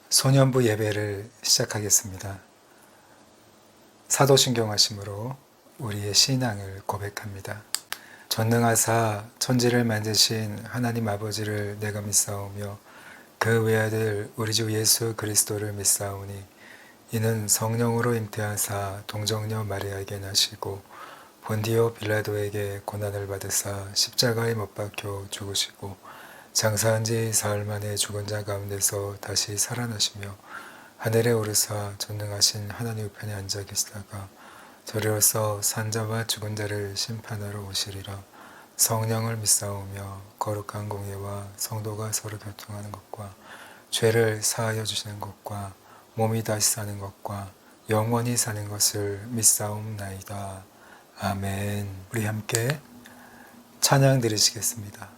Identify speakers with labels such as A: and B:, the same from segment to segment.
A: 소년부 예배를 시작하겠습니다. 사도신경하심으로 우리의 신앙을 고백합니다. 전능하사 천지를 만드신 하나님 아버지를 내가 믿사오며 그 외아들 우리 주 예수 그리스도를 믿사오니 이는 성령으로 잉태하사 동정녀 마리아에게 나시고 본디오 빌라도에게 고난을 받으사 십자가에 못 박혀 죽으시고 장사한 지 사흘 만에 죽은 자 가운데서 다시 살아나시며 하늘에 오르사 전능하신 하나님 우편에 앉아 계시다가 저리로서 산자와 죽은 자를 심판하러 오시리라. 성령을 믿사오며 거룩한 공예와 성도가 서로 교통하는 것과 죄를 사하여 주시는 것과 몸이 다시 사는 것과 영원히 사는 것을 믿사옵나이다. 아멘. 우리 함께 찬양 드리시겠습니다.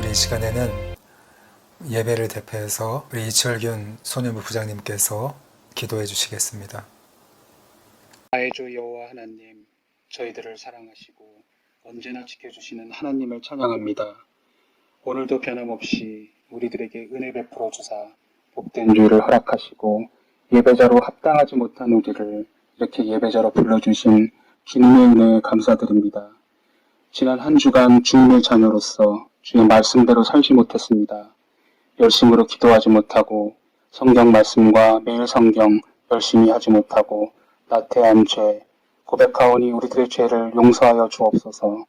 A: 우리 이 시간에는 예배를 대표해서 우리 이철균 소년부 부장님께서 기도해 주시겠습니다.
B: 나의 주 여호와 하나님, 저희들을 사랑하시고 언제나 지켜주시는 하나님을 찬양합니다. 오늘도 변함없이 우리들에게 은혜 베풀어 주사 복된 주일을 허락하시고 예배자로 합당하지 못한 우리를 이렇게 예배자로 불러주신 주님의 은혜에 감사드립니다. 지난 한 주간 주님의 자녀로서 주의 말씀대로 살지 못했습니다. 열심으로 기도하지 못하고 성경 말씀과 매일 성경 열심히 하지 못하고 나태한 죄, 고백하오니 우리들의 죄를 용서하여 주옵소서.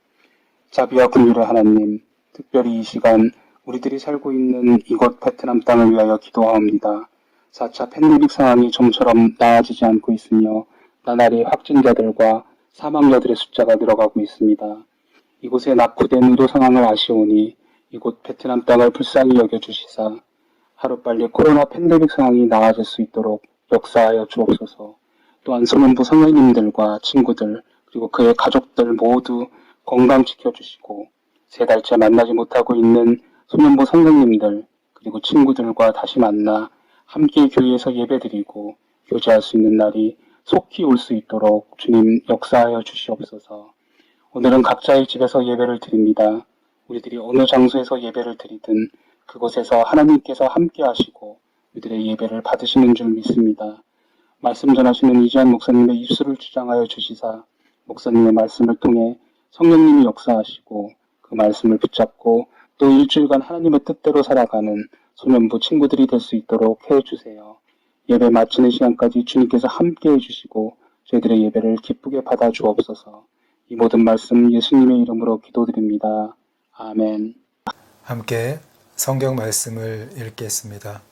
B: 자비와 긍휼의 하나님, 특별히 이 시간 우리들이 살고 있는 이곳 베트남 땅을 위하여 기도하옵니다. 4차 팬데믹 상황이 좀처럼 나아지지 않고 있으며 나날이 확진자들과 사망자들의 숫자가 늘어가고 있습니다. 이곳에 낙후된 의료 상황을 아시오니 이곳 베트남 땅을 불쌍히 여겨주시사 하루빨리 코로나 팬데믹 상황이 나아질 수 있도록 역사하여 주옵소서. 또한 소년부 선생님들과 친구들 그리고 그의 가족들 모두 건강 지켜주시고 3달째 만나지 못하고 있는 소년부 선생님들 그리고 친구들과 다시 만나 함께 교회에서 예배드리고 교제할 수 있는 날이 속히 올 수 있도록 주님 역사하여 주시옵소서. 오늘은 각자의 집에서 예배를 드립니다. 우리들이 어느 장소에서 예배를 드리든 그곳에서 하나님께서 함께 하시고 우리들의 예배를 받으시는 줄 믿습니다. 말씀 전하시는 이지한 목사님의 입술을 주장하여 주시사 목사님의 말씀을 통해 성령님이 역사하시고 그 말씀을 붙잡고 또 일주일간 하나님의 뜻대로 살아가는 소년부 친구들이 될 수 있도록 해주세요. 예배 마치는 시간까지 주님께서 함께 해주시고 저희들의 예배를 기쁘게 받아 주옵소서. 이 모든 말씀 예수님의 이름으로 기도드립니다. 아멘.
A: 함께 성경 말씀을 읽겠습니다.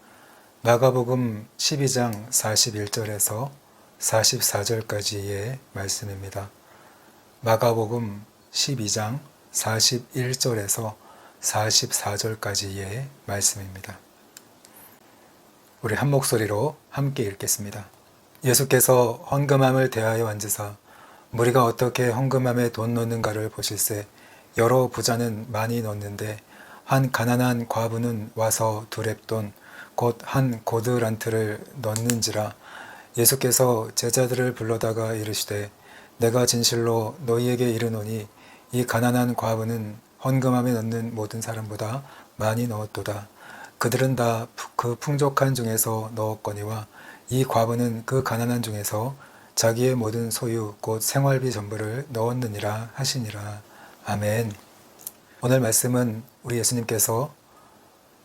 A: 마가복음 12장 41절에서 44절까지의 말씀입니다. 마가복음 12장 41절에서 44절까지의 말씀입니다. 우리 한 목소리로 함께 읽겠습니다. 예수께서 헌금함을 대하여 앉으사 무리가 어떻게 헌금함에 돈 넣는가를 보실세 여러 부자는 많이 넣는데 한 가난한 과부는 와서 두렙돈 곧 한 고드란트를 넣는지라. 예수께서 제자들을 불러다가 이르시되 내가 진실로 너희에게 이르노니 이 가난한 과부는 헌금함에 넣는 모든 사람보다 많이 넣었도다. 그들은 다 그 풍족한 중에서 넣었거니와 이 과부는 그 가난한 중에서 자기의 모든 소유 곧 생활비 전부를 넣었느니라 하시니라. 아멘. 오늘 말씀은 우리 예수님께서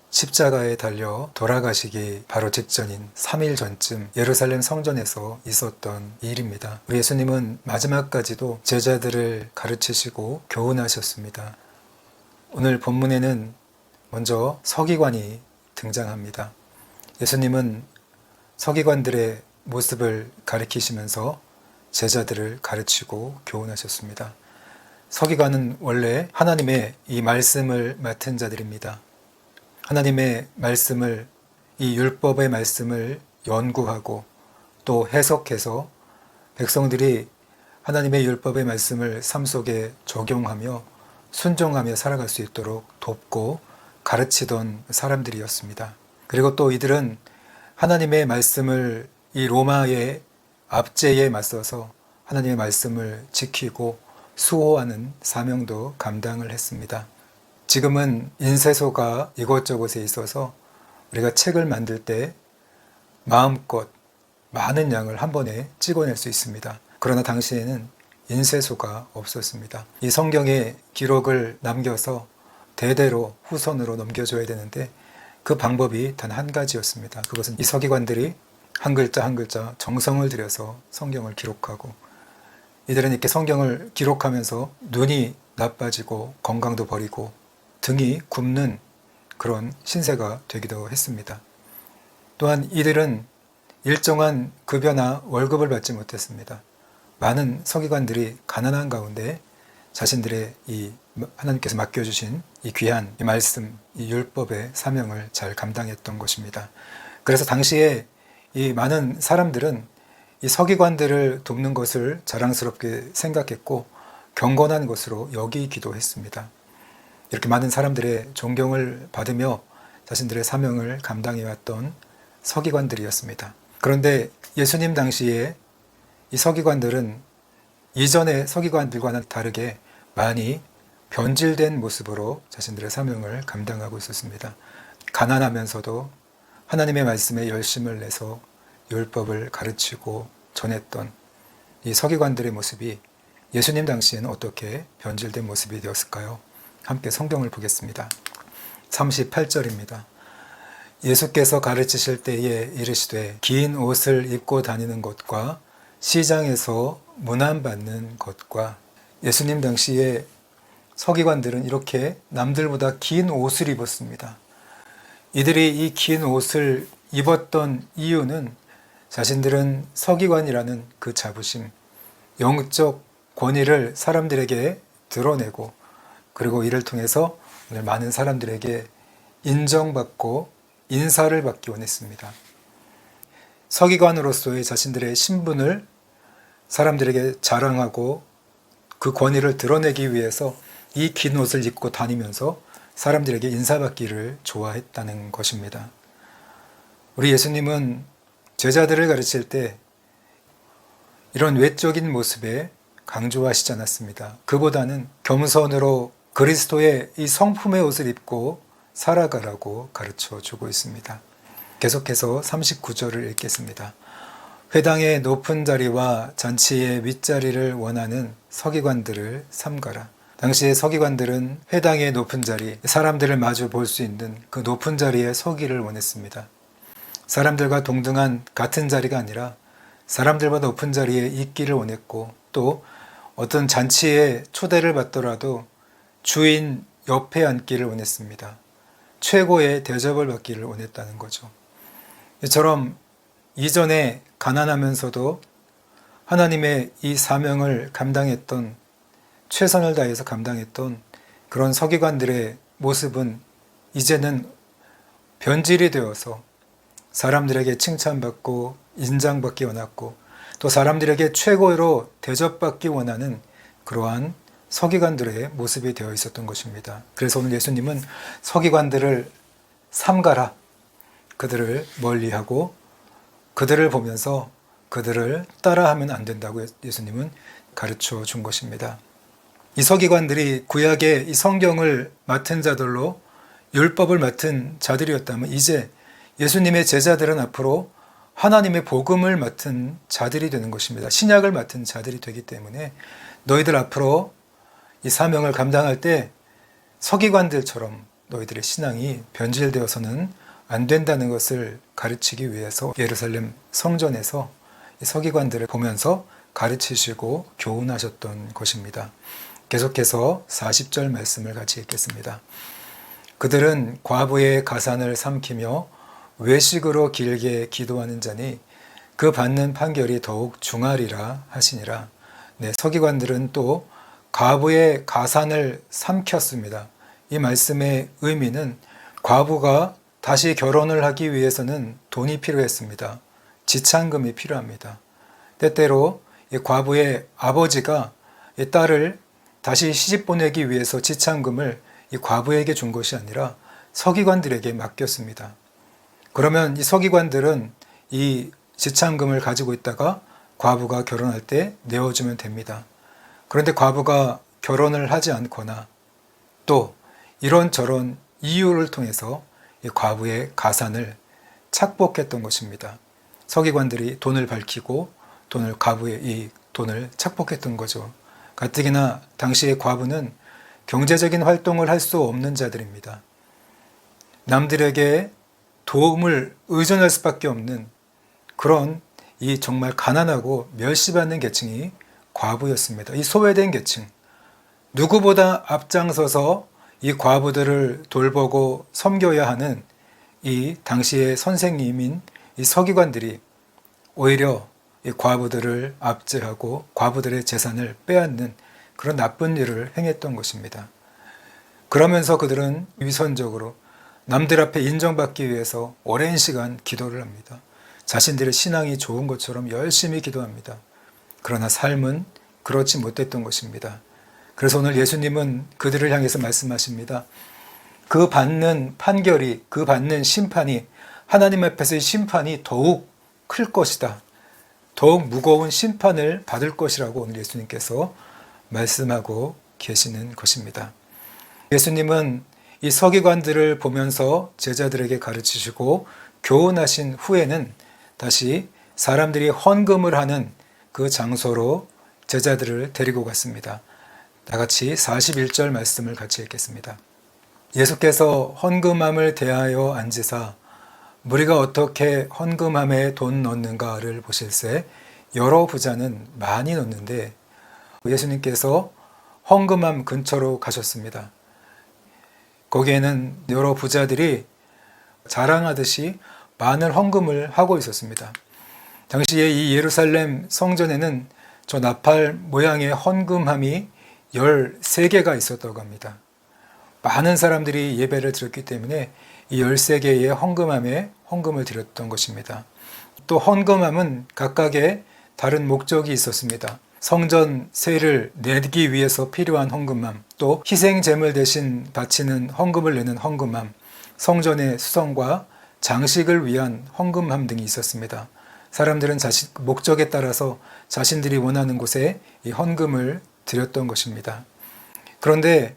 A: 십자가에 달려 돌아가시기 바로 직전인 3일 전쯤 예루살렘 성전에서 있었던 일입니다. 우리 예수님은 마지막까지도 제자들을 가르치시고 교훈하셨습니다. 오늘 본문에는 먼저 서기관이 등장합니다. 예수님은 서기관들의 모습을 가리키시면서 제자들을 가르치고 교훈하셨습니다. 서기관은 원래 하나님의 이 말씀을 맡은 자들입니다. 하나님의 말씀을, 이 율법의 말씀을 연구하고 또 해석해서 백성들이 하나님의 율법의 말씀을 삶 속에 적용하며 순종하며 살아갈 수 있도록 돕고 가르치던 사람들이었습니다. 그리고 또 이들은 하나님의 말씀을 이 로마의 압제에 맞서서 하나님의 말씀을 지키고 수호하는 사명도 감당을 했습니다. 지금은 인쇄소가 이곳저곳에 있어서 우리가 책을 만들 때 마음껏 많은 양을 한 번에 찍어낼 수 있습니다. 그러나 당시에는 인쇄소가 없었습니다. 이 성경의 기록을 남겨서 대대로 후손으로 넘겨줘야 되는데 그 방법이 단 한 가지였습니다. 그것은 이 서기관들이 한 글자 한 글자 정성을 들여서 성경을 기록하고, 이들은 이렇게 성경을 기록하면서 눈이 나빠지고 건강도 버리고 등이 굽는 그런 신세가 되기도 했습니다. 또한 이들은 일정한 급여나 월급을 받지 못했습니다. 많은 서기관들이 가난한 가운데 자신들의 이 하나님께서 맡겨주신 이 귀한 이 말씀, 이 율법의 사명을 잘 감당했던 것입니다. 그래서 당시에 이 많은 사람들은 이 서기관들을 돕는 것을 자랑스럽게 생각했고 경건한 것으로 여기기도 했습니다. 이렇게 많은 사람들의 존경을 받으며 자신들의 사명을 감당해왔던 서기관들이었습니다. 그런데 예수님 당시에 이 서기관들은 이전의 서기관들과는 다르게 많이 변질된 모습으로 자신들의 사명을 감당하고 있었습니다. 가난하면서도 하나님의 말씀에 열심을 내서 율법을 가르치고 전했던 이 서기관들의 모습이 예수님 당시에는 어떻게 변질된 모습이 되었을까요? 함께 성경을 보겠습니다. 38절입니다. 예수께서 가르치실 때에 이르시되 긴 옷을 입고 다니는 것과 시장에서 문안받는 것과 예수님 당시에 서기관들은 이렇게 남들보다 긴 옷을 입었습니다. 이들이 이 긴 옷을 입었던 이유는 자신들은 서기관이라는 그 자부심, 영적 권위를 사람들에게 드러내고 그리고 이를 통해서 오늘 많은 사람들에게 인정받고 인사를 받기 원했습니다. 서기관으로서의 자신들의 신분을 사람들에게 자랑하고 그 권위를 드러내기 위해서 이 긴 옷을 입고 다니면서 사람들에게 인사받기를 좋아했다는 것입니다. 우리 예수님은 제자들을 가르칠 때 이런 외적인 모습에 강조하시지 않았습니다. 그보다는 겸손으로 그리스도의 이 성품의 옷을 입고 살아가라고 가르쳐 주고 있습니다. 계속해서 39절을 읽겠습니다. 회당의 높은 자리와 잔치의 윗자리를 원하는 서기관들을 삼가라. 당시의 서기관들은 회당의 높은 자리, 사람들을 마주 볼 수 있는 그 높은 자리에 서기를 원했습니다. 사람들과 동등한 같은 자리가 아니라 사람들보다 높은 자리에 있기를 원했고 또 어떤 잔치에 초대를 받더라도 주인 옆에 앉기를 원했습니다. 최고의 대접을 받기를 원했다는 거죠. 이처럼 이전에 가난하면서도 하나님의 이 사명을 감당했던 최선을 다해서 감당했던 그런 서기관들의 모습은 이제는 변질이 되어서 사람들에게 칭찬받고 인정받기 원했고 또 사람들에게 최고로 대접받기 원하는 그러한 서기관들의 모습이 되어 있었던 것입니다. 그래서 오늘 예수님은 서기관들을 삼가라. 그들을 멀리하고 그들을 보면서 그들을 따라하면 안 된다고 예수님은 가르쳐 준 것입니다. 이 서기관들이 구약의 이 성경을 맡은 자들로 율법을 맡은 자들이었다면 이제 예수님의 제자들은 앞으로 하나님의 복음을 맡은 자들이 되는 것입니다. 신약을 맡은 자들이 되기 때문에 너희들 앞으로 이 사명을 감당할 때 서기관들처럼 너희들의 신앙이 변질되어서는 안 된다는 것을 가르치기 위해서 예루살렘 성전에서 이 서기관들을 보면서 가르치시고 교훈하셨던 것입니다. 계속해서 40절 말씀을 같이 읽겠습니다. 그들은 과부의 가산을 삼키며 외식으로 길게 기도하는 자니 그 받는 판결이 더욱 중하리라 하시니라. 네, 서기관들은 또 과부의 가산을 삼켰습니다. 이 말씀의 의미는 과부가 다시 결혼을 하기 위해서는 돈이 필요했습니다. 지참금이 필요합니다. 때때로 이 과부의 아버지가 이 딸을 다시 시집 보내기 위해서 지참금을 이 과부에게 준 것이 아니라 서기관들에게 맡겼습니다. 그러면 이 서기관들은 이 지참금을 가지고 있다가 과부가 결혼할 때 내어주면 됩니다. 그런데 과부가 결혼을 하지 않거나 또 이런저런 이유를 통해서 이 과부의 가산을 착복했던 것입니다. 서기관들이 돈을 밝히고 과부의 이 돈을 착복했던 거죠. 가뜩이나 당시의 과부는 경제적인 활동을 할 수 없는 자들입니다. 남들에게 도움을 의존할 수밖에 없는 그런 이 정말 가난하고 멸시받는 계층이 과부였습니다. 이 소외된 계층, 누구보다 앞장서서 이 과부들을 돌보고 섬겨야 하는 이 당시의 선생님인 이 서기관들이 오히려 이 과부들을 압제하고 과부들의 재산을 빼앗는 그런 나쁜 일을 행했던 것입니다. 그러면서 그들은 위선적으로 남들 앞에 인정받기 위해서 오랜 시간 기도를 합니다. 자신들의 신앙이 좋은 것처럼 열심히 기도합니다. 그러나 삶은 그렇지 못했던 것입니다. 그래서 오늘 예수님은 그들을 향해서 말씀하십니다. 그 받는 판결이, 그 받는 심판이, 하나님 앞에서의 심판이 더욱 클 것이다. 더욱 무거운 심판을 받을 것이라고 오늘 예수님께서 말씀하고 계시는 것입니다. 예수님은 이 서기관들을 보면서 제자들에게 가르치시고 교훈하신 후에는 다시 사람들이 헌금을 하는 그 장소로 제자들을 데리고 갔습니다. 다 같이 41절 말씀을 같이 읽겠습니다. 예수께서 헌금함을 대하여 앉으사 무리가 어떻게 헌금함에 돈 넣는가를 보실새 여러 부자는 많이 넣는데 예수님께서 헌금함 근처로 가셨습니다. 거기에는 여러 부자들이 자랑하듯이 많은 헌금을 하고 있었습니다. 당시에 이 예루살렘 성전에는 저 나팔 모양의 헌금함이 13개가 있었다고 합니다. 많은 사람들이 예배를 드렸기 때문에 이 13개의 헌금함에 헌금을 드렸던 것입니다. 또 헌금함은 각각의 다른 목적이 있었습니다. 성전 세를 내기 위해서 필요한 헌금함, 또 희생 제물 대신 바치는 헌금을 내는 헌금함, 성전의 수성과 장식을 위한 헌금함 등이 있었습니다. 사람들은 목적에 따라서 자신들이 원하는 곳에 이 헌금을 드렸던 것입니다. 그런데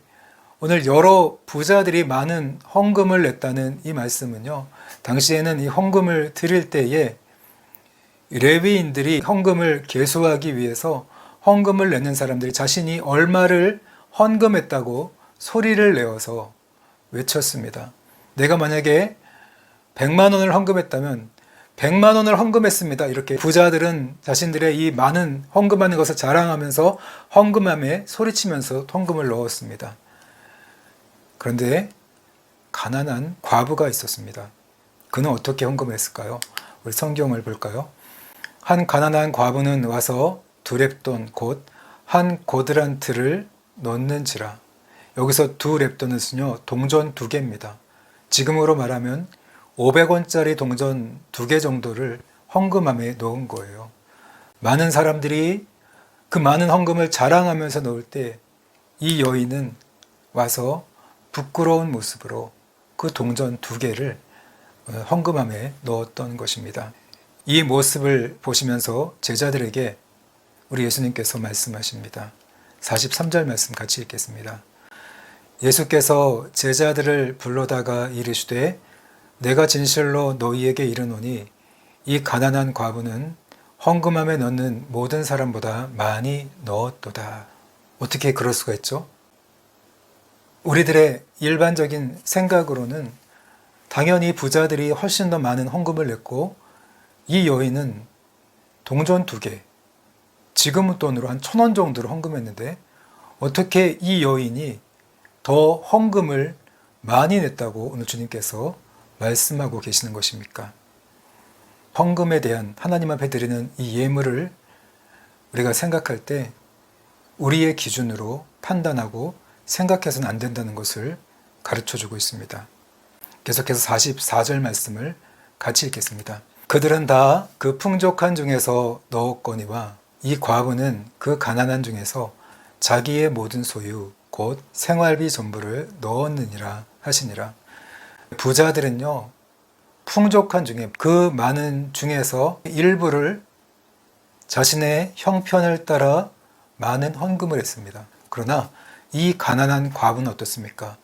A: 오늘 여러 부자들이 많은 헌금을 냈다는 이 말씀은요, 당시에는 이 헌금을 드릴 때에 레위인들이 헌금을 계수하기 위해서 헌금을 내는 사람들이 자신이 얼마를 헌금했다고 소리를 내어서 외쳤습니다. 내가 만약에 100만 원을 헌금했다면 100만 원을 헌금했습니다. 이렇게 부자들은 자신들의 이 많은 헌금하는 것을 자랑하면서 헌금함에 소리치면서 헌금을 넣었습니다. 그런데 가난한 과부가 있었습니다. 그는 어떻게 헌금했을까요? 우리 성경을 볼까요? 한 가난한 과부는 와서 두 렙돈 곧 한 고드란트를 넣는지라. 여기서 두 렙돈은요 동전 2개입니다. 지금으로 말하면 500원짜리 동전 2개 정도를 헌금함에 넣은 거예요. 많은 사람들이 그 많은 헌금을 자랑하면서 넣을 때 이 여인은 와서 부끄러운 모습으로 그 동전 2개를 헌금함에 넣었던 것입니다. 이 모습을 보시면서 제자들에게 우리 예수님께서 말씀하십니다. 43절 말씀 같이 읽겠습니다. 예수께서 제자들을 불러다가 이르시되 내가 진실로 너희에게 이르노니 이 가난한 과부는 헌금함에 넣는 모든 사람보다 많이 넣었도다. 어떻게 그럴 수가 있죠? 우리들의 일반적인 생각으로는 당연히 부자들이 훨씬 더 많은 헌금을 냈고 이 여인은 동전 2개, 지금 돈으로 한 1,000원 정도를 헌금했는데 어떻게 이 여인이 더 헌금을 많이 냈다고 오늘 주님께서 말씀하고 계시는 것입니까? 헌금에 대한 하나님 앞에 드리는 이 예물을 우리가 생각할 때 우리의 기준으로 판단하고 생각해서는 안 된다는 것을 가르쳐주고 있습니다. 계속해서 44절 말씀을 같이 읽겠습니다. 그들은 다 그 풍족한 중에서 넣었거니와 이 과부는 그 가난한 중에서 자기의 모든 소유 곧 생활비 전부를 넣었느니라 하시니라. 부자들은요 풍족한 중에 그 많은 중에서 일부를 자신의 형편을 따라 많은 헌금을 했습니다. 그러나 이 가난한 과부는 어떻습니까?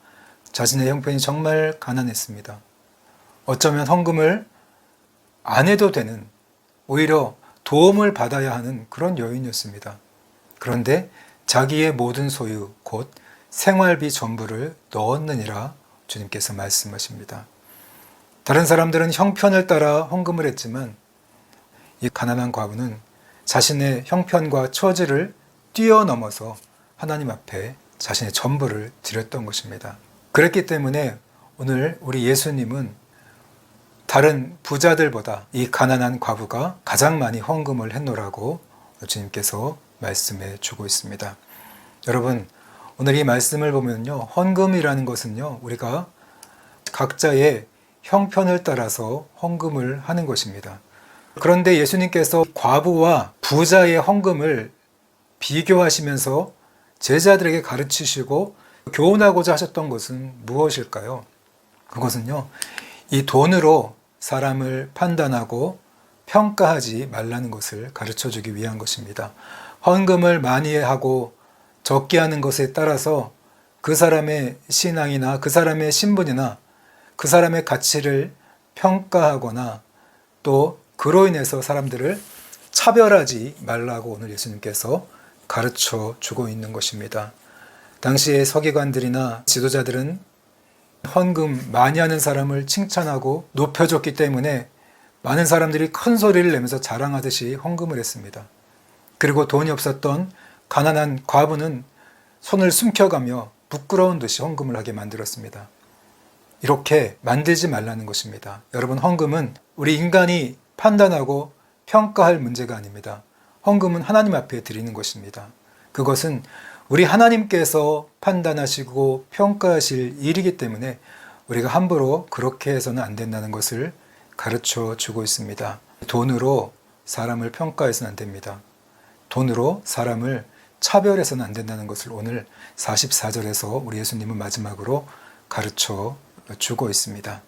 A: 자신의 형편이 정말 가난했습니다. 어쩌면 헌금을 안 해도 되는, 오히려 도움을 받아야 하는 그런 여인이었습니다. 그런데 자기의 모든 소유 곧 생활비 전부를 넣었느니라 주님께서 말씀하십니다. 다른 사람들은 형편을 따라 헌금을 했지만 이 가난한 과부는 자신의 형편과 처지를 뛰어넘어서 하나님 앞에 자신의 전부를 드렸던 것입니다. 그랬기 때문에 오늘 우리 예수님은 다른 부자들보다 이 가난한 과부가 가장 많이 헌금을 했노라고 주님께서 말씀해 주고 있습니다. 여러분, 오늘 이 말씀을 보면요, 헌금이라는 것은요, 우리가 각자의 형편을 따라서 헌금을 하는 것입니다. 그런데 예수님께서 과부와 부자의 헌금을 비교하시면서 제자들에게 가르치시고 교훈하고자 하셨던 것은 무엇일까요? 그것은요, 이 돈으로 사람을 판단하고 평가하지 말라는 것을 가르쳐 주기 위한 것입니다. 헌금을 많이 하고 적게 하는 것에 따라서 그 사람의 신앙이나 그 사람의 신분이나 그 사람의 가치를 평가하거나 또 그로 인해서 사람들을 차별하지 말라고 오늘 예수님께서 가르쳐 주고 있는 것입니다. 당시의 서기관들이나 지도자들은 헌금 많이 하는 사람을 칭찬하고 높여줬기 때문에 많은 사람들이 큰 소리를 내면서 자랑하듯이 헌금을 했습니다. 그리고 돈이 없었던 가난한 과부는 손을 숨겨가며 부끄러운 듯이 헌금을 하게 만들었습니다. 이렇게 만들지 말라는 것입니다. 여러분, 헌금은 우리 인간이 판단하고 평가할 문제가 아닙니다. 헌금은 하나님 앞에 드리는 것입니다. 그것은 우리 하나님께서 판단하시고 평가하실 일이기 때문에 우리가 함부로 그렇게 해서는 안 된다는 것을 가르쳐 주고 있습니다. 돈으로 사람을 평가해서는 안 됩니다. 돈으로 사람을 차별해서는 안 된다는 것을 오늘 44절에서 우리 예수님은 마지막으로 가르쳐 주고 있습니다.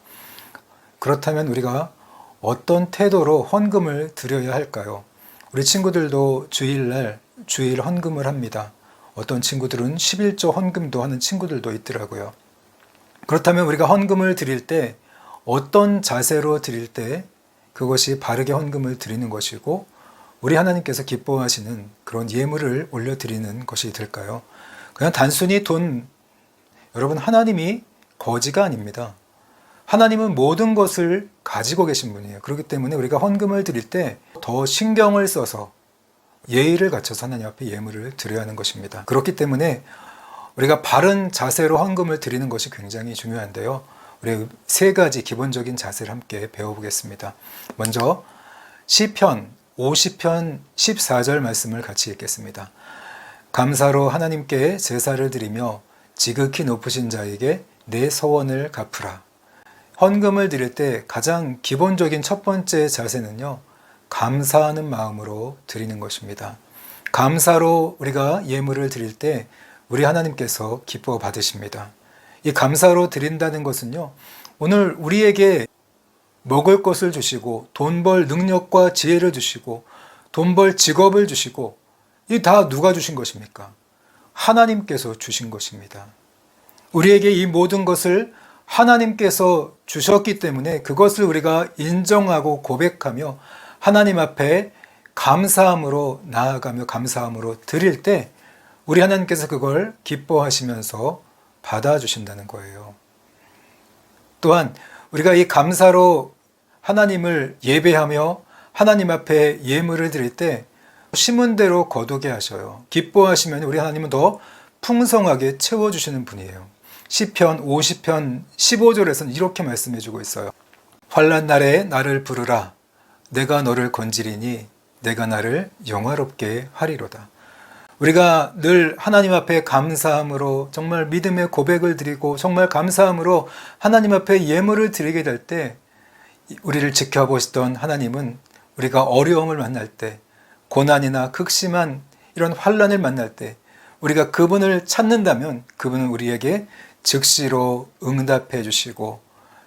A: 그렇다면 우리가 어떤 태도로 헌금을 드려야 할까요? 우리 친구들도 주일 헌금을 합니다. 어떤 친구들은 11조 헌금도 하는 친구들도 있더라고요. 그렇다면 우리가 헌금을 드릴 때 어떤 자세로 드릴 때 그것이 바르게 헌금을 드리는 것이고 우리 하나님께서 기뻐하시는 그런 예물을 올려드리는 것이 될까요? 그냥 단순히 돈, 여러분, 하나님이 거지가 아닙니다. 하나님은 모든 것을 가지고 계신 분이에요. 그렇기 때문에 우리가 헌금을 드릴 때 더 신경을 써서 예의를 갖춰서 하나님 앞에 예물을 드려야 하는 것입니다. 그렇기 때문에 우리가 바른 자세로 헌금을 드리는 것이 굉장히 중요한데요. 우리 세 가지 기본적인 자세를 함께 배워보겠습니다. 먼저 시편 50편 14절 말씀을 같이 읽겠습니다. 감사로 하나님께 제사를 드리며 지극히 높으신 자에게 내 서원을 갚으라. 헌금을 드릴 때 가장 기본적인 첫 번째 자세는요, 감사하는 마음으로 드리는 것입니다. 감사로 우리가 예물을 드릴 때 우리 하나님께서 기뻐 받으십니다. 이 감사로 드린다는 것은요, 오늘 우리에게 먹을 것을 주시고 돈 벌 능력과 지혜를 주시고 돈 벌 직업을 주시고 이 다 누가 주신 것입니까? 하나님께서 주신 것입니다. 우리에게 이 모든 것을 하나님께서 주셨기 때문에 그것을 우리가 인정하고 고백하며 하나님 앞에 감사함으로 나아가며 감사함으로 드릴 때 우리 하나님께서 그걸 기뻐하시면서 받아주신다는 거예요. 또한 우리가 이 감사로 하나님을 예배하며 하나님 앞에 예물을 드릴 때 심은 대로 거두게 하셔요. 기뻐하시면 우리 하나님은 더 풍성하게 채워주시는 분이에요. 시편 50편 15절에서는 이렇게 말씀해 주고 있어요. 환난 날에 나를 부르라. 내가 너를 건지리니 내가 나를 영화롭게 하리로다. 우리가 늘 하나님 앞에 감사함으로 정말 믿음의 고백을 드리고 정말 감사함으로 하나님 앞에 예물을 드리게 될 때 우리를 지켜보시던 하나님은 우리가 어려움을 만날 때 고난이나 극심한 이런 환난을 만날 때 우리가 그분을 찾는다면 그분은 우리에게 즉시로 응답해 주시고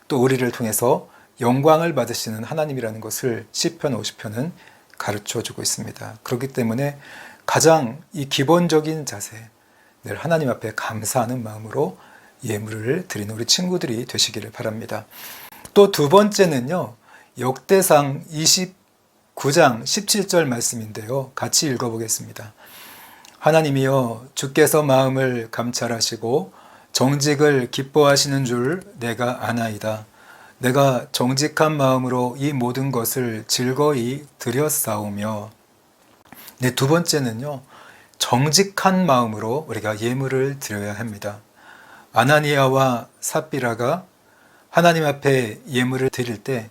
A: 또 우리를 통해서 영광을 받으시는 하나님이라는 것을 시편 50편은 가르쳐 주고 있습니다. 그렇기 때문에 가장 이 기본적인 자세, 늘 하나님 앞에 감사하는 마음으로 예물을 드리는 우리 친구들이 되시기를 바랍니다. 또 두 번째는요, 역대상 29장 17절 말씀인데요. 같이 읽어보겠습니다. 하나님이여, 주께서 마음을 감찰하시고 정직을 기뻐하시는 줄 내가 아나이다. 내가 정직한 마음으로 이 모든 것을 즐거이 드렸사오며. 네, 두 번째는요, 정직한 마음으로 우리가 예물을 드려야 합니다. 아나니아와 삽비라가 하나님 앞에 예물을 드릴 때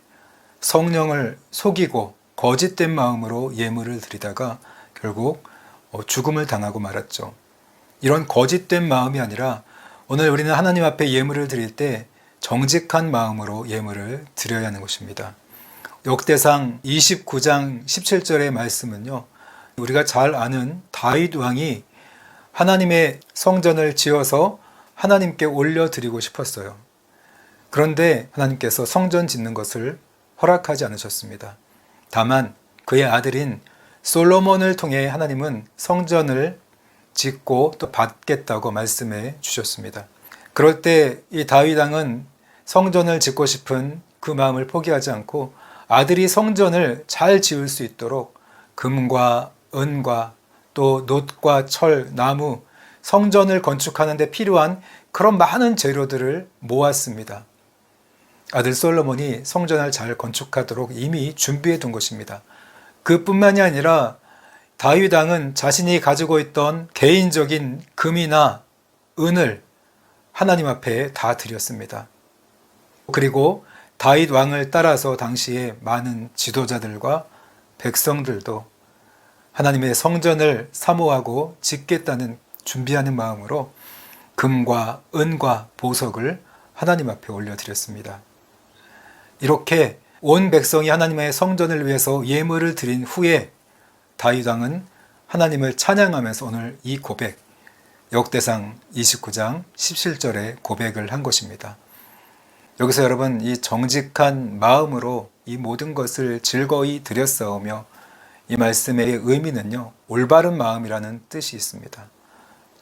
A: 성령을 속이고 거짓된 마음으로 예물을 드리다가 결국 죽음을 당하고 말았죠. 이런 거짓된 마음이 아니라 오늘 우리는 하나님 앞에 예물을 드릴 때 정직한 마음으로 예물을 드려야 하는 것입니다. 역대상 29장 17절의 말씀은요, 우리가 잘 아는 다윗 왕이 하나님의 성전을 지어서 하나님께 올려드리고 싶었어요. 그런데 하나님께서 성전 짓는 것을 허락하지 않으셨습니다. 다만 그의 아들인 솔로몬을 통해 하나님은 성전을 짓고 또 받겠다고 말씀해 주셨습니다. 그럴 때 이 다윗 왕은 성전을 짓고 싶은 그 마음을 포기하지 않고 아들이 성전을 잘 지을 수 있도록 금과 은과 또 놋과 철, 나무, 성전을 건축하는 데 필요한 그런 많은 재료들을 모았습니다. 아들 솔로몬이 성전을 잘 건축하도록 이미 준비해 둔 것입니다. 그뿐만이 아니라 다윗 왕은 자신이 가지고 있던 개인적인 금이나 은을 하나님 앞에 다 드렸습니다. 그리고 다윗 왕을 따라서 당시에 많은 지도자들과 백성들도 하나님의 성전을 사모하고 짓겠다는 준비하는 마음으로 금과 은과 보석을 하나님 앞에 올려드렸습니다. 이렇게 온 백성이 하나님의 성전을 위해서 예물을 드린 후에 다윗 왕은 하나님을 찬양하면서 오늘 이 고백, 역대상 29장 17절의 고백을 한 것입니다. 여기서 여러분, 이 정직한 마음으로 이 모든 것을 즐거이 드렸사오며, 이 말씀의 의미는요, 올바른 마음이라는 뜻이 있습니다.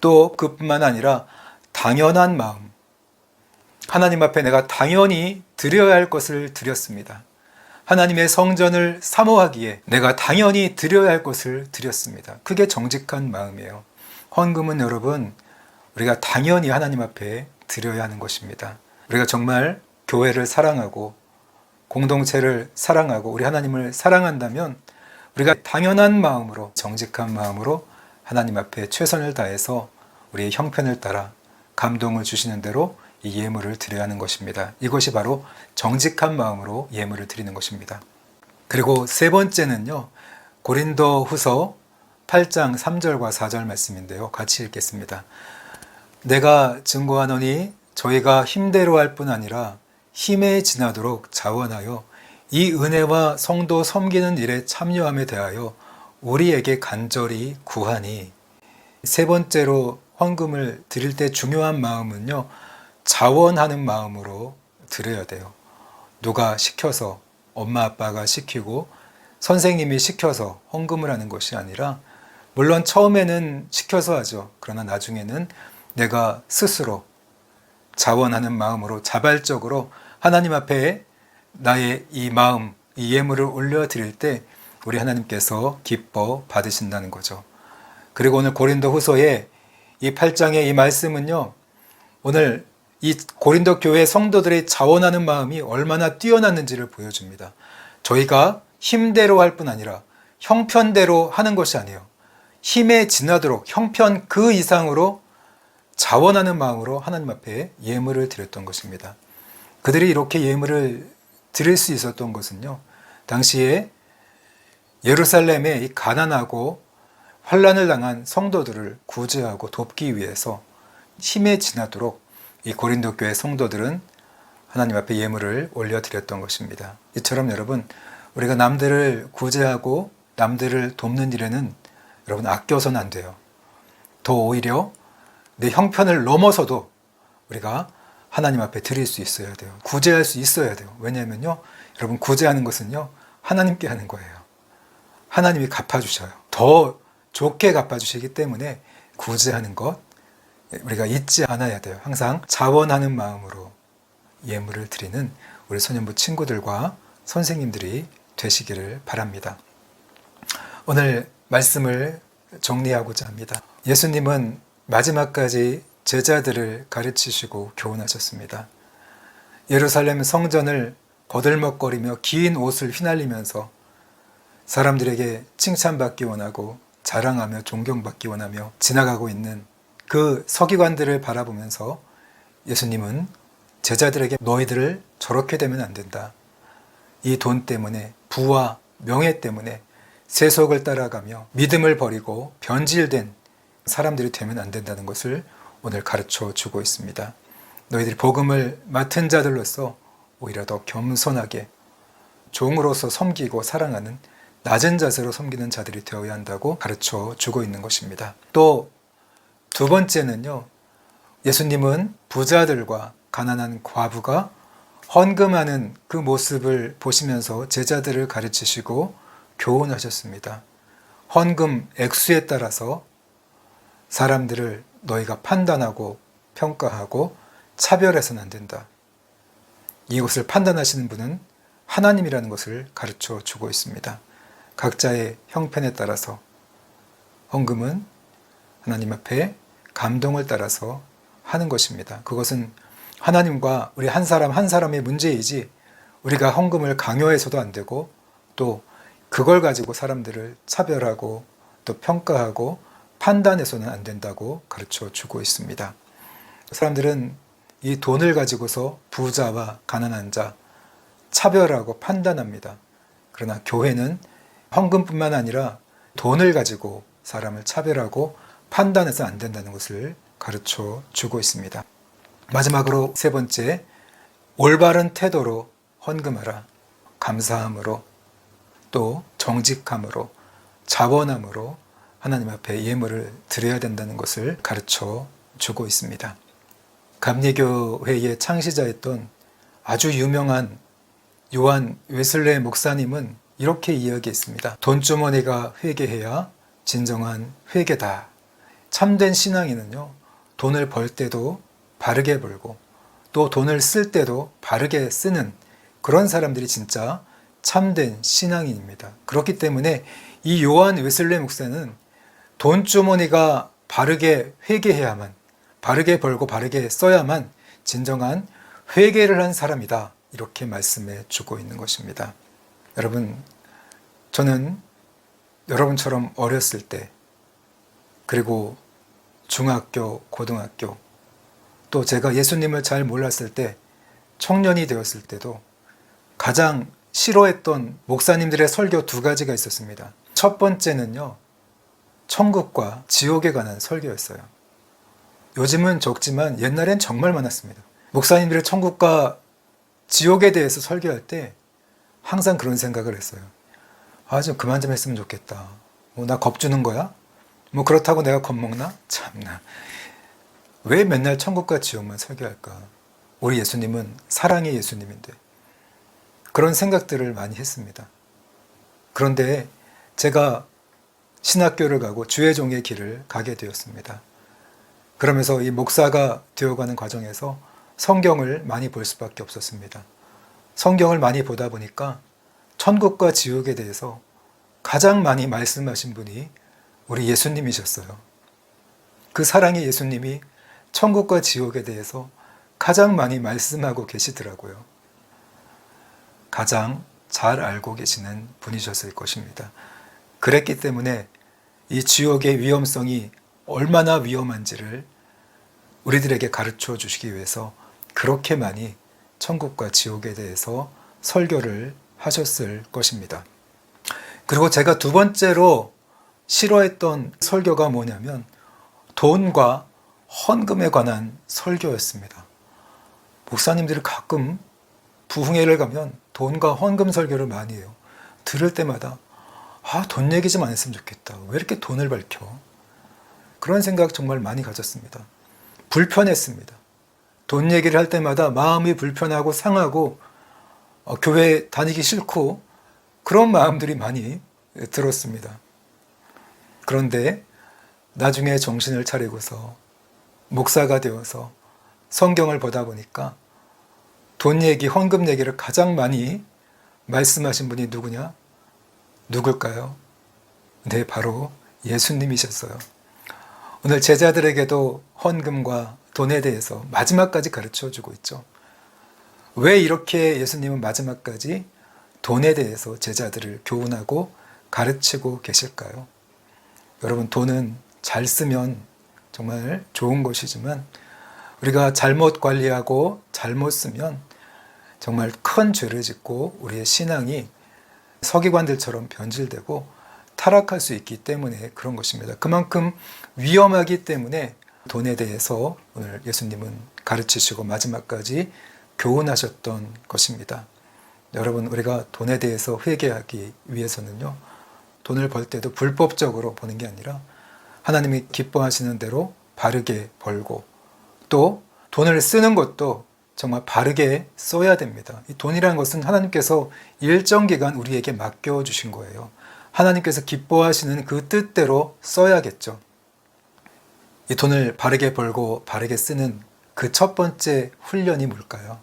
A: 또 그뿐만 아니라 당연한 마음, 하나님 앞에 내가 당연히 드려야 할 것을 드렸습니다. 하나님의 성전을 사모하기에 내가 당연히 드려야 할 것을 드렸습니다. 그게 정직한 마음이에요. 헌금은 여러분, 우리가 당연히 하나님 앞에 드려야 하는 것입니다. 우리가 정말 교회를 사랑하고 공동체를 사랑하고 우리 하나님을 사랑한다면 우리가 당연한 마음으로, 정직한 마음으로 하나님 앞에 최선을 다해서 우리의 형편을 따라 감동을 주시는 대로 이 예물을 드려야 하는 것입니다. 이것이 바로 정직한 마음으로 예물을 드리는 것입니다. 그리고 세 번째는요, 고린도 후서 8장 3절과 4절 말씀인데요. 같이 읽겠습니다. 내가 증거하노니 저희가 힘대로 할 뿐 아니라 힘에 지나도록 자원하여 이 은혜와 성도 섬기는 일에 참여함에 대하여 우리에게 간절히 구하니. 세 번째로 헌금을 드릴 때 중요한 마음은요, 자원하는 마음으로 드려야 돼요. 누가 시켜서, 엄마 아빠가 시키고 선생님이 시켜서 헌금을 하는 것이 아니라, 물론 처음에는 시켜서 하죠. 그러나 나중에는 내가 스스로 자원하는 마음으로 자발적으로 하나님 앞에 나의 이 마음, 이 예물을 올려드릴 때 우리 하나님께서 기뻐 받으신다는 거죠. 그리고 오늘 고린도 후서의 이 8장의 이 말씀은요, 오늘 이 고린도 교회 성도들의 자원하는 마음이 얼마나 뛰어났는지를 보여줍니다. 저희가 힘대로 할 뿐 아니라 형편대로 하는 것이 아니에요. 힘에 지나도록 형편 그 이상으로 자원하는 마음으로 하나님 앞에 예물을 드렸던 것입니다. 그들이 이렇게 예물을 드릴 수 있었던 것은요, 당시에 예루살렘에 이 가난하고 환난을 당한 성도들을 구제하고 돕기 위해서 힘에 지나도록 이 고린도 교회 성도들은 하나님 앞에 예물을 올려드렸던 것입니다. 이처럼 여러분, 우리가 남들을 구제하고 남들을 돕는 일에는 여러분 아껴서는 안 돼요. 더 오히려 내 형편을 넘어서도 우리가 하나님 앞에 드릴 수 있어야 돼요. 구제할 수 있어야 돼요. 왜냐하면요, 여러분, 구제하는 것은요, 하나님께 하는 거예요. 하나님이 갚아주셔요. 더 좋게 갚아주시기 때문에 구제하는 것 우리가 잊지 않아야 돼요. 항상 자원하는 마음으로 예물을 드리는 우리 소년부 친구들과 선생님들이 되시기를 바랍니다. 오늘 말씀을 정리하고자 합니다. 예수님은 마지막까지 제자들을 가르치시고 교훈하셨습니다. 예루살렘 성전을 거들먹거리며 긴 옷을 휘날리면서 사람들에게 칭찬받기 원하고 자랑하며 존경받기 원하며 지나가고 있는 그 서기관들을 바라보면서 예수님은 제자들에게 너희들을 저렇게 되면 안 된다. 이 돈 때문에, 부와 명예 때문에 세속을 따라가며 믿음을 버리고 변질된 사람들이 되면 안 된다는 것을 오늘 가르쳐 주고 있습니다. 너희들이 복음을 맡은 자들로서 오히려 더 겸손하게 종으로서 섬기고 사랑하는 낮은 자세로 섬기는 자들이 되어야 한다고 가르쳐 주고 있는 것입니다. 또 두 번째는요, 예수님은 부자들과 가난한 과부가 헌금하는 그 모습을 보시면서 제자들을 가르치시고 교훈하셨습니다. 헌금 액수에 따라서 사람들을 너희가 판단하고 평가하고 차별해서는 안 된다. 이것을 판단하시는 분은 하나님이라는 것을 가르쳐 주고 있습니다. 각자의 형편에 따라서 헌금은 하나님 앞에 감동을 따라서 하는 것입니다. 그것은 하나님과 우리 한 사람 한 사람의 문제이지 우리가 헌금을 강요해서도 안 되고 또 그걸 가지고 사람들을 차별하고 또 평가하고 판단해서는 안 된다고 가르쳐 주고 있습니다. 사람들은 이 돈을 가지고서 부자와 가난한 자 차별하고 판단합니다. 그러나 교회는 헌금뿐만 아니라 돈을 가지고 사람을 차별하고 판단해서 안 된다는 것을 가르쳐 주고 있습니다. 마지막으로 세 번째, 올바른 태도로 헌금하라. 감사함으로 또 정직함으로 자원함으로 하나님 앞에 예물을 드려야 된다는 것을 가르쳐 주고 있습니다. 감리교회의 창시자였던 아주 유명한 요한 웨슬레 목사님은 이렇게 이야기했습니다. 돈주머니가 회개해야 진정한 회개다. 참된 신앙인은요, 돈을 벌 때도 바르게 벌고 또 돈을 쓸 때도 바르게 쓰는 그런 사람들이 진짜 참된 신앙인입니다. 그렇기 때문에 이 요한 웨슬레 목사는 돈주머니가 바르게 회개해야만, 바르게 벌고 바르게 써야만 진정한 회개를 한 사람이다. 이렇게 말씀해 주고 있는 것입니다. 여러분, 저는 여러분처럼 어렸을 때, 그리고 중학교, 고등학교, 또 제가 예수님을 잘 몰랐을 때, 청년이 되었을 때도 가장 싫어했던 목사님들의 설교 두 가지가 있었습니다. 첫 번째는요, 천국과 지옥에 관한 설교였어요. 요즘은 적지만 옛날엔 정말 많았습니다. 목사님들의 천국과 지옥에 대해서 설교할 때 항상 그런 생각을 했어요. 좀 그만 좀 했으면 좋겠다. 나 겁주는 거야? 그렇다고 내가 겁먹나? 참나. 왜 맨날 천국과 지옥만 설교할까? 우리 예수님은 사랑의 예수님인데. 그런 생각들을 많이 했습니다. 그런데 제가 신학교를 가고 주의종의 길을 가게 되었습니다. 그러면서 이 목사가 되어가는 과정에서 성경을 많이 볼 수밖에 없었습니다. 성경을 많이 보다 보니까 천국과 지옥에 대해서 가장 많이 말씀하신 분이 우리 예수님이셨어요. 그 사랑의 예수님이 천국과 지옥에 대해서 가장 많이 말씀하고 계시더라고요. 가장 잘 알고 계시는 분이셨을 것입니다. 그랬기 때문에 이 지옥의 위험성이 얼마나 위험한지를 우리들에게 가르쳐 주시기 위해서 그렇게 많이 천국과 지옥에 대해서 설교를 하셨을 것입니다. 그리고 제가 두 번째로 싫어했던 설교가 뭐냐면 돈과 헌금에 관한 설교였습니다. 목사님들이 가끔 부흥회를 가면 돈과 헌금 설교를 많이 해요. 들을 때마다 돈 얘기 좀 안 했으면 좋겠다. 왜 이렇게 돈을 밝혀? 그런 생각 정말 많이 가졌습니다. 불편했습니다. 돈 얘기를 할 때마다 마음이 불편하고 상하고 교회 다니기 싫고 그런 마음들이 많이 들었습니다. 그런데 나중에 정신을 차리고서 목사가 되어서 성경을 보다 보니까 돈 얘기, 헌금 얘기를 가장 많이 말씀하신 분이 누구냐? 누굴까요? 네, 바로 예수님이셨어요. 오늘 제자들에게도 헌금과 돈에 대해서 마지막까지 가르쳐주고 있죠. 왜 이렇게 예수님은 마지막까지 돈에 대해서 제자들을 교훈하고 가르치고 계실까요? 여러분, 돈은 잘 쓰면 정말 좋은 것이지만 우리가 잘못 관리하고 잘못 쓰면 정말 큰 죄를 짓고 우리의 신앙이 서기관들처럼 변질되고 타락할 수 있기 때문에 그런 것입니다. 그만큼 위험하기 때문에 돈에 대해서 오늘 예수님은 가르치시고 마지막까지 교훈하셨던 것입니다. 여러분, 우리가 돈에 대해서 회개하기 위해서는요, 돈을 벌 때도 불법적으로 버는 게 아니라 하나님이 기뻐하시는 대로 바르게 벌고, 또 돈을 쓰는 것도 정말 바르게 써야 됩니다. 이 돈이라는 것은 하나님께서 일정 기간 우리에게 맡겨주신 거예요. 하나님께서 기뻐하시는 그 뜻대로 써야겠죠. 이 돈을 바르게 벌고 바르게 쓰는 그 첫 번째 훈련이 뭘까요?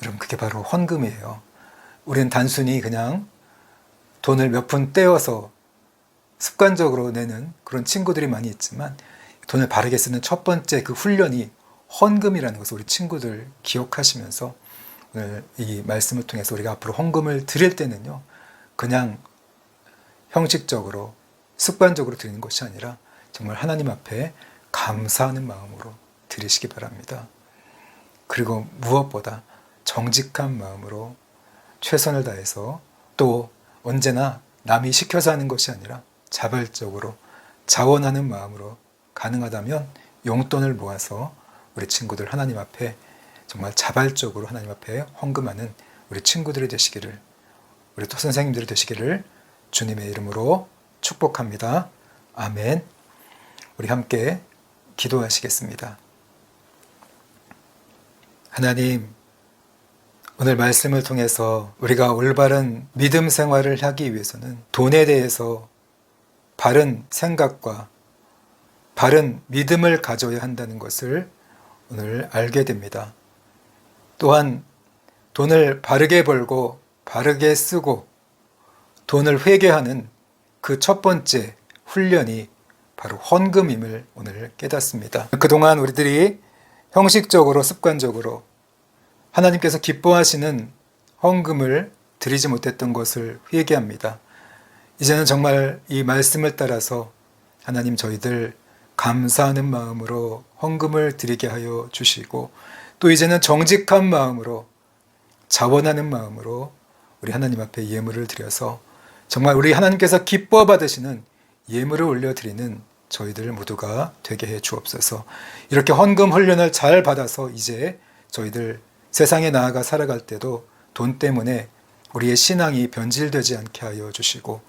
A: 여러분, 그게 바로 헌금이에요. 우리는 단순히 그냥 돈을 몇 푼 떼어서 습관적으로 내는 그런 친구들이 많이 있지만, 돈을 바르게 쓰는 첫 번째 그 훈련이 헌금이라는 것을 우리 친구들 기억하시면서 오늘 이 말씀을 통해서 우리가 앞으로 헌금을 드릴 때는요, 그냥 형식적으로 습관적으로 드리는 것이 아니라 정말 하나님 앞에 감사하는 마음으로 드리시기 바랍니다. 그리고 무엇보다 정직한 마음으로 최선을 다해서, 또 언제나 남이 시켜서 하는 것이 아니라 자발적으로 자원하는 마음으로, 가능하다면 용돈을 모아서 우리 친구들 하나님 앞에 정말 자발적으로 하나님 앞에 헌금하는 우리 친구들이 되시기를, 우리 또 선생님들이 되시기를 주님의 이름으로 축복합니다. 아멘. 우리 함께 기도하시겠습니다. 하나님, 오늘 말씀을 통해서 우리가 올바른 믿음 생활을 하기 위해서는 돈에 대해서 바른 생각과 바른 믿음을 가져야 한다는 것을 오늘 알게 됩니다. 또한 돈을 바르게 벌고 바르게 쓰고 돈을 회개하는 그 첫 번째 훈련이 바로 헌금임을 오늘 깨닫습니다. 그동안 우리들이 형식적으로 습관적으로 하나님께서 기뻐하시는 헌금을 드리지 못했던 것을 회개합니다. 이제는 정말 이 말씀을 따라서 하나님, 저희들 감사하는 마음으로 헌금을 드리게 하여 주시고, 또 이제는 정직한 마음으로 자원하는 마음으로 우리 하나님 앞에 예물을 드려서 정말 우리 하나님께서 기뻐 받으시는 예물을 올려드리는 저희들 모두가 되게 해 주옵소서. 이렇게 헌금 훈련을 잘 받아서 이제 저희들 세상에 나아가 살아갈 때도 돈 때문에 우리의 신앙이 변질되지 않게 하여 주시고,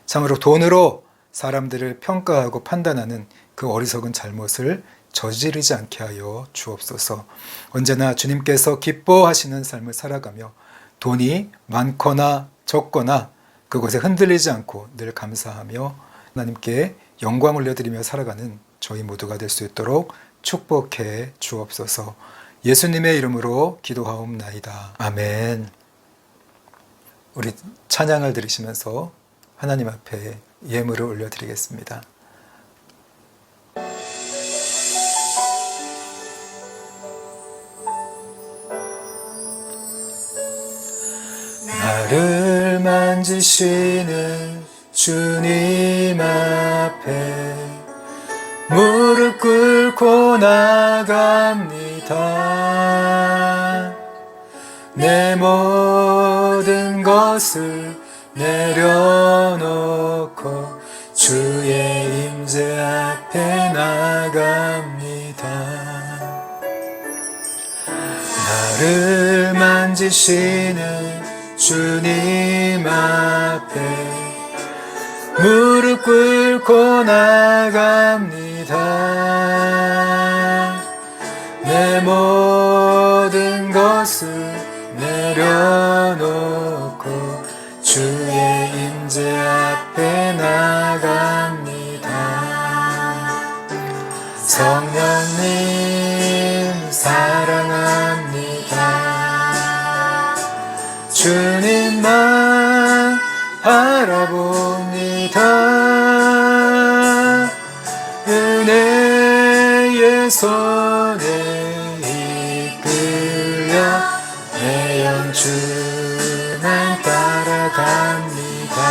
A: 참으로 돈으로 사람들을 평가하고 판단하는 그 어리석은 잘못을 저지르지 않게 하여 주옵소서. 언제나 주님께서 기뻐하시는 삶을 살아가며 돈이 많거나 적거나 그것에 흔들리지 않고 늘 감사하며 하나님께 영광 올려드리며 살아가는 저희 모두가 될 수 있도록 축복해 주옵소서. 예수님의 이름으로 기도하옵나이다. 아멘. 우리 찬양을 들으시면서 하나님 앞에 예물을 올려드리겠습니다. 나를 만지시는 주님 앞에 무릎 꿇고 나갑니다. 내 모든 것을 내려놓고 주의 임재 앞에 나갑니다. 나를 만지시는 주님 앞에 무릎 꿇고 나갑니다. 내 모든 것을 내려놓고 주의 임재 앞에 나갑니다. 성령님 사랑합니다. 주님만 바라봅니다. 은혜의 손에 이끌려 내 영주만 따라갑니다.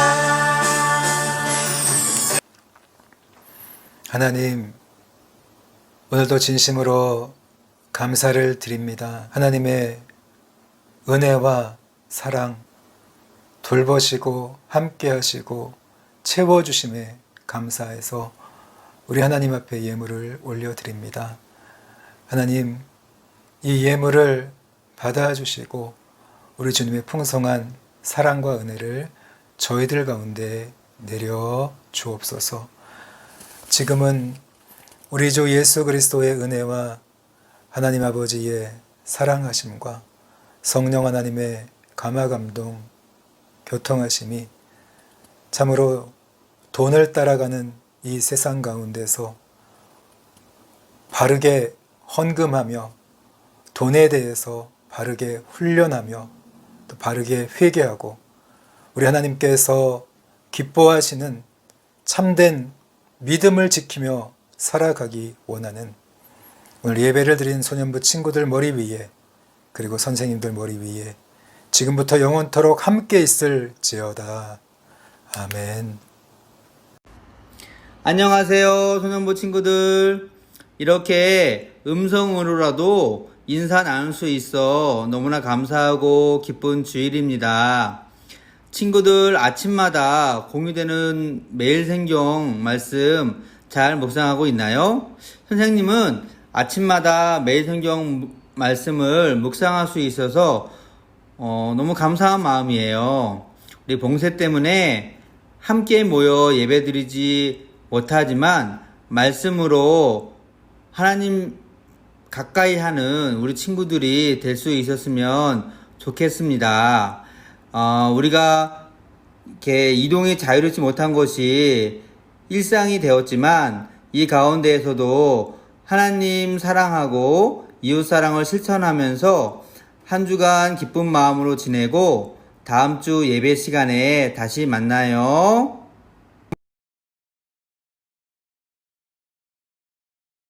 A: 하나님, 오늘도 진심으로 감사를 드립니다. 하나님의 은혜와 사랑, 돌보시고 함께 하시고 채워주심에 감사해서 우리 하나님 앞에 예물을 올려드립니다. 하나님, 이 예물을 받아주시고 우리 주님의 풍성한 사랑과 은혜를 저희들 가운데 내려 주옵소서. 지금은 우리 주 예수 그리스도의 은혜와 하나님 아버지의 사랑하심과 성령 하나님의 감화감동, 교통하심이 참으로 돈을 따라가는 이 세상 가운데서 바르게 헌금하며 돈에 대해서 바르게 훈련하며 또 바르게 회개하고 우리 하나님께서 기뻐하시는 참된 믿음을 지키며 살아가기 원하는 오늘 예배를 드린 소년부 친구들 머리 위에 그리고 선생님들 머리 위에 지금부터 영원토록 함께 있을지어다. 아멘.
C: 안녕하세요, 소년부 친구들. 이렇게 음성으로라도 인사 나눌 수 있어 너무나 감사하고 기쁜 주일입니다. 친구들 아침마다 공유되는 매일 생경 말씀 잘 묵상하고 있나요? 선생님은 아침마다 매일 성경 말씀을 묵상할 수 있어서 너무 감사한 마음이에요. 우리 봉쇄 때문에 함께 모여 예배드리지 못하지만 말씀으로 하나님 가까이 하는 우리 친구들이 될 수 있었으면 좋겠습니다. 우리가 이렇게 이동이 자유롭지 못한 것이 일상이 되었지만 이 가운데에서도 하나님 사랑하고 이웃 사랑을 실천하면서 한 주간 기쁜 마음으로 지내고 다음 주 예배 시간에 다시 만나요.